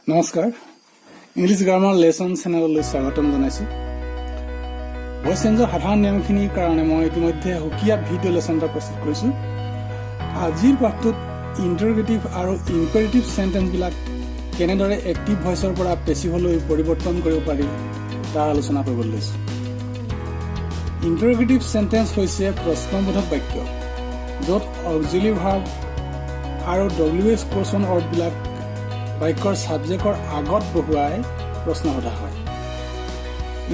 নমস্কাৰ English grammar lesson চেনেললৈ স্বাগতম জনাইছো ভয়েস চেঞ্জৰ সাধাৰণ নিয়মখিনিৰ কাৰণে মই ইতিমধ্যে হুকিয়া ভিডিঅ' লেসন এটা প্ৰস্তুত কৰিছো আজিৰ পাঠটোত ইন্টাৰগেটিভ আৰু ইম্পেৰেটিভ সেন্টেন্স বিলাক কেনেদৰে এক্টিভ ভয়েসৰ পৰা পেছিভলৈ পৰিৱৰ্তন কৰিব পাৰি তাৰ আলোচনা কৰিব লৈছো ইন্টাৰগেটিভ সেন্টেন্স হৈছে প্ৰশ্নবোধক বাক্য য'ত অক্সিলাৰি ভাৰ্ব আৰু WH কোৱেশ্যন ৱৰ্ড বিলাক বাক্যৰ সাবজেক্টৰ আগত বহুৱাই প্ৰশ্ন সোধা হয়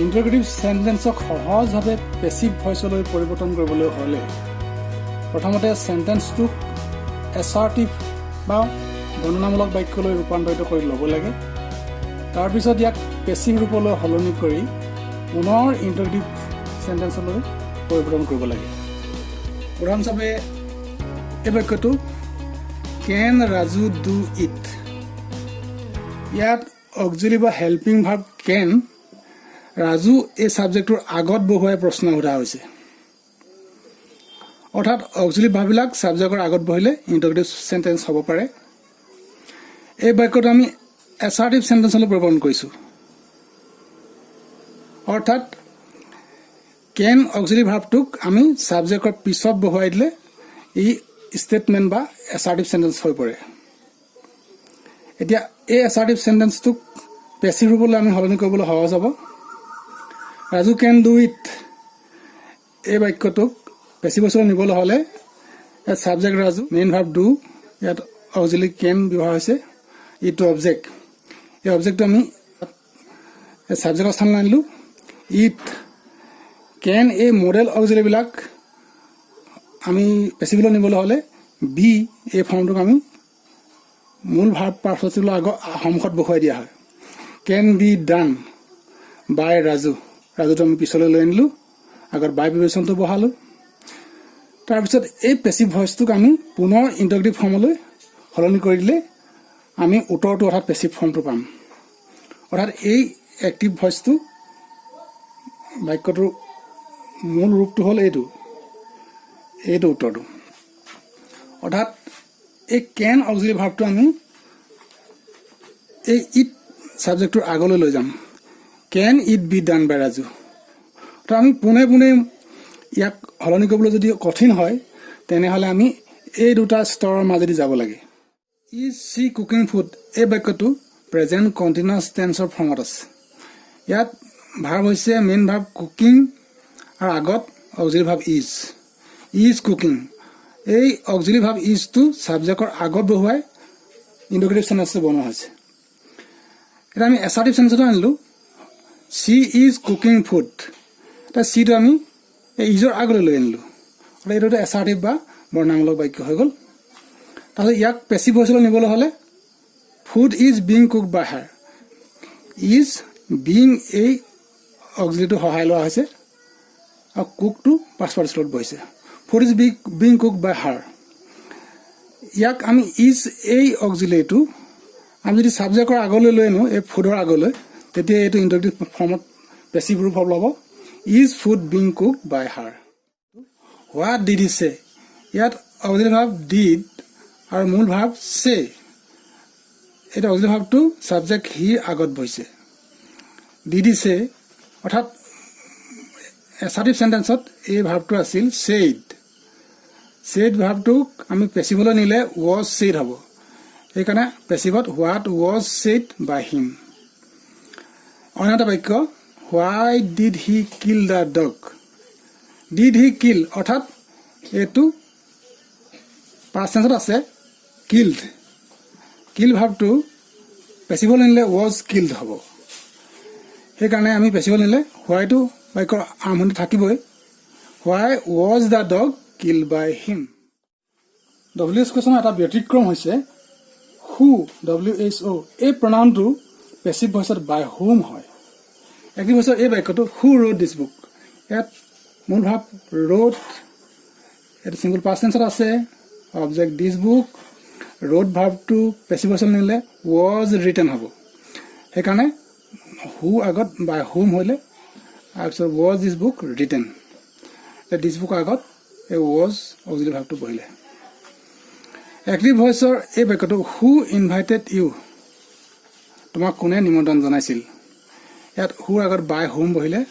ইন্টাৰগেটিভ সেন্টেন্সক সহজভাৱে পেছিভ ভয়েসলৈ পৰিৱৰ্তন কৰিবলৈ হ'লে প্ৰথমতে সেন্টেন্সটোক এছাৰ্টিভ বা গণনামূলক বাক্যলৈ ৰূপান্তৰিত কৰি ল'ব লাগে তাৰ পিছত ইয়াক পেছিভ ৰূপলৈ সলনি কৰি পুনৰ ইন্টাৰগেটিভ সেন্টেন্সলৈ পৰিৱৰ্তন কৰিব লাগে উদাহৰণস্বৰূপে এই বাক্যটো কেন ৰাজু ডু ইট ইয়াত অক্সিলাৰি বা হেল্পিং ভাৰ্ব কেন ৰাজু এই সাবজেক্টৰ আগত বহুৱাই প্ৰশ্ন সোধা হৈছে অৰ্থাৎ অক্সিলাৰি ভাৰ্ববিলাক সাবজেক্টৰ আগত বহিলে ইন্টাৰগেটিভ সেন্টেন্স হ'ব পাৰে এই বাক্যটো আমি এছাৰ্টিভ সেন্টেন্সলৈ পৰিৱৰ্তন কৰিছো অৰ্থাৎ কেন অক্সিলাৰি ভাৰ্বটোক আমি সাবজেক্টৰ পিছত বহুৱাই দিলে ই স্টেটমেন্ট বা এছাৰ্টিভ সেন্টেন্স হৈ পৰে এতিয়া এই এছাৰ্টিভ সেন্টেন্সটোক পেছিভ ৰূপলৈ আমি সলনি কৰিবলৈ সহজ হ'ব ৰাজু কেন ডু ইট এই বাক্যটোক পেছিভ ভয়েসলৈ নিবলৈ হ'লে ইয়াত subject Raju main verb do ইয়াত অক্সিলাৰি কেন ব্যৱহাৰ হৈছে ইটো অবজেক্ট এই অবজেক্টটো আমি সাবজেক্টৰ স্থানত আনিলো ইট কেন এই মডেল অক্সিলাৰি বিলাক আমি পেছিভলৈ নিবলৈ হ'লে বি এই ফৰ্মটোক আমি মূল ভাৰ্ব পাৰ্টিচিপলৰ আগত সন্মুখত বহুৱাই দিয়া হয় কেন বি ডান বাই ৰাজু ৰাজুটো আমি পিছলৈ লৈ আনিলো আগত বাই প্ৰিপজিশ্যনটো বহালো তাৰপিছত এই পেছিভ ভয়েসটোক আমি পুনৰ ইন্টাৰগেটিভ ফৰ্মলৈ সলনি কৰি দিলে আমি উত্তৰটো অৰ্থাৎ পেছিভ ফৰ্মটো পাম অৰ্থাৎ এই এক্টিভ ভয়েসটো বাক্যটোৰ মূল ৰূপটো হ'ল এইটো উত্তৰটো অৰ্থাৎ এই কেন অক্সিলাৰি ভাৰ্বটো আমি এই ইট সাবজেক্টৰ আগলৈ লৈ যাম can it be done by Raju তো আমি পুনে ইয়াক সলনি কৰিবলৈ যদি কঠিন হয় তেনেহ'লে আমি এই দুটা স্তৰৰ মাজেদি যাব লাগে ইজ সি কুকিং ফুড এই বাক্যটো প্ৰেজেণ্ট কণ্টিনিউয়াছ টেন্সৰ ফৰ্মত আছে ইয়াত ভাৰ্ব হৈছে মেইন ভাৰ্ব কুকিং আৰু আগত অক্সিলাৰি ভাৰ্ব ইজ কুকিং এই অক্সিলাৰি ভাৰ্ব ইজটো সাবজেক্টৰ আগত বহুৱাই ইন্টাৰগেটিভ সেন্টেন্সটো বনোৱা হৈছে এটা আমি এছাৰ্টিভ সেন্টেন্সটো আনিলো সি ইজ কুকিং ফুড এটা সিটো আমি এই ইজৰ আগলৈ লৈ আনিলো এইটো এছাৰ্টিভ বা বৰ্ণনামূলক বাক্য হৈ গ'ল তাৰপিছত ইয়াক পেছিভ ভয়েসলৈ নিবলৈ হ'লে food is being cooked by her is being এই অক্সিলাৰিটো সহায় লোৱা হৈছে আৰু কুকটো পাষ্ট পাৰ্টিচিপলত বহিছে food is being cooked by হাৰ ইয়াক আমি ইজ এই অক্সিলাৰিটো আমি যদি সাবজেক্টৰ আগলৈ লৈ আনো এই ফুডৰ আগলৈ তেতিয়া এইটো ইন্টাৰগেটিভ ফৰ্মত পেছিভ ৰূপ ল'ব is food being cooked by her what did he say ইয়াত অক্সিলাৰি ভাৰ্ব ডিড আৰু মূল ভাৰ্ব সে এইটো অক্সিলাৰি ভাৰ্বটো সাবজেক্ট হিৰ আগত বহিছে ডিড হি সে অৰ্থাৎ এছাৰ্টিভ সেন্টেন্সত এই ভাৰ্বটো আছিল সেড ভাৰ্বটোক আমি পেছিভলৈ নিলে ৱাজ সেড হ'ব সেইকাৰণে পেছিভত what was said by him অন্য এটা বাক্য why did he kill the dog did he kill অৰ্থাৎ এইটো পাষ্ট টেন্সত আছে কিল ভাৰ্বটো পেছিভলৈ নিলে ৱাজ কিল্ড হ'ব সেইকাৰণে আমি পেছিভলৈ নিলে হোৱাইটো বাক্যৰ আৰম্ভণি থাকিবই why was the dog kill by him WH কোৱেশ্যনৰ এটা ব্যতিক্ৰম হৈছে হু WHO এই প্ৰনাউনটো পেছিভ ভয়েসত বাই হুম হয় এক্টিভ ভয়েসৰ এই বাক্যটো হু ৰোড দিছ বুক ইয়াত মূল ভাৱ ৰোড এইটো চিংগুল পাষ্ট টেন্সত আছে অবজেক্ট দিছ বুক ৰোড ভাৰ্বটো পেছিভ ভয়েসলৈ নিলে ৱাজ ৰিটেন হ'ব সেইকাৰণে হু আগত বাই হুম হ'লে তাৰপিছত was this book written this book আগত এই ৱাজ অক্সিলাৰি ভাৰ্বটো বহিলে Active voice or a who invited you? তোমাক কোনে নিমন্ত্ৰণ জনাইছিল ইয়াত হুৰ আগত বাই হোম বহিলে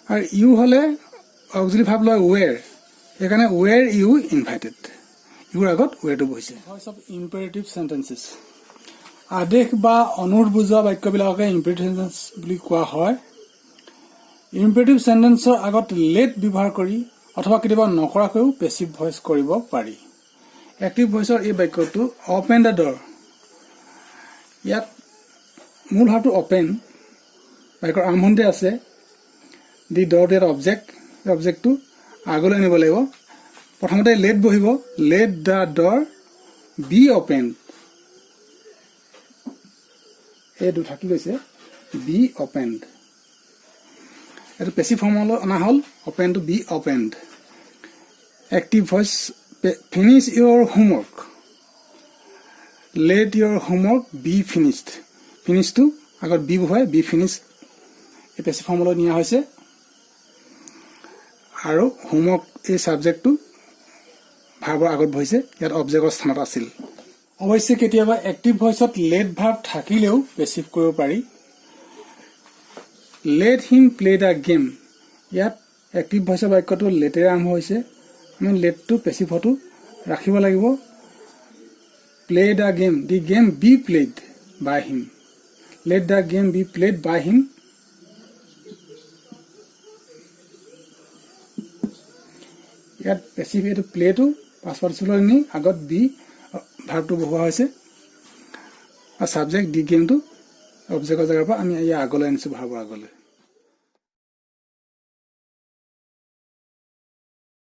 আৰু ইউ হলে অক্সিলাৰি ভাৰ্ব লয় ৱেৰ সেইকাৰণে ৱেৰ ইউ ইনভাইটেড ইউৰ আগত ৱেৰটো বহিছে ভইচ অফ ইম্পেৰেটিভ সেন্টেন্সেছ আদেশ বা অনুৰোধ বুজোৱা বাক্যবিলাককে ইম্পেৰেটিভ সেন্টেন্স বুলি কোৱা হয় ইম্পেৰেটিভ সেন্টেন্সৰ আগত লেট ব্যৱহাৰ কৰি অথবা কেতিয়াবা নকৰাকৈও পেছিভ ভইচ কৰিব পাৰি এক্টিভ ভইচৰ এই বাক্যটো অপেন দ্য ডৰ ইয়াত মূল ভাৱটো অপেন বাক্যৰ আৰম্ভণিতে আছে দি ডৰ এট অবজেক্টটো আগলৈ আনিব লাগিব প্ৰথমতে লেট বহিব লেট দ্য ডৰ বি অপেন এইটো থাকি গৈছে বি অপেনড এইটো পেছিভ ফৰ্মলৈ অনা হ'ল open to be opened active voice finish your homework let your homework be finished ফিনিছটো আগত বি বহাই বি ফিনিছড এই পেছিভ ফৰ্মলৈ নিয়া হৈছে আৰু হোমৱৰ্ক এই ছাবজেক্টটো ভাৰ্বৰ আগত বহিছে ইয়াত অবজেক্টৰ স্থানত আছিল অৱশ্যে কেতিয়াবা এক্টিভ ভইচত লেট ভাৰ্ব থাকিলেও পেছিভ কৰিব পাৰি let him play the game ইয়াত এক্টিভ ভইচৰ বাক্যটো লেটেৰে আৰম্ভ হৈছে আমি লেটটো পেছিভটো ৰাখিব লাগিব play the game the game be played by him let the game be played by him ইয়াত পেছিভ এইটো প্লেটো পাষ্ট পাৰ্টিচিপল নি আগত বি ভাৰ্বটো বহোৱা হৈছে আৰু ছাবজেক্ট দি গেমটো অবজেক্টৰ জেগাৰ পৰা আমি ইয়াৰ আগলৈ আনিছোঁ ভাৰ্বৰ আগলৈ